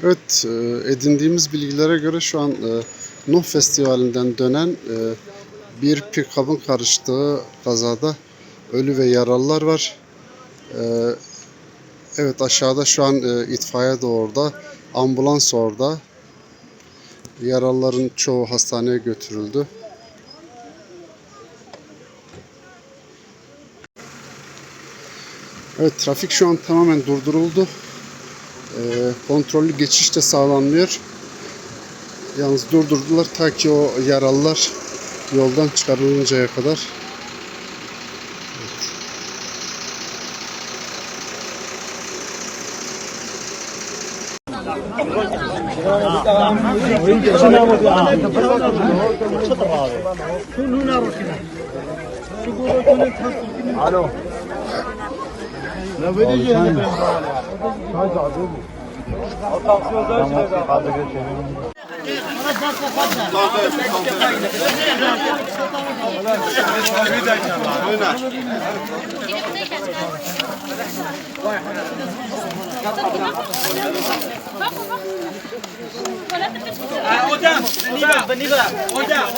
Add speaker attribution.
Speaker 1: Evet, edindiğimiz bilgilere göre şu an Nuh Festivali'nden dönen bir pick-up'ın karıştığı kazada ölü ve yaralılar var. Evet, aşağıda şu an itfaiye de orada, ambulans orada. Yaralıların çoğu hastaneye götürüldü. Evet, trafik şu an tamamen durduruldu. Kontrollü geçiş de sağlanmıyor. Yalnız durdurdular ta ki o yaralılar yoldan çıkarılıncaya kadar.
Speaker 2: Alo. Ne vereceğim ben?
Speaker 3: Hocam,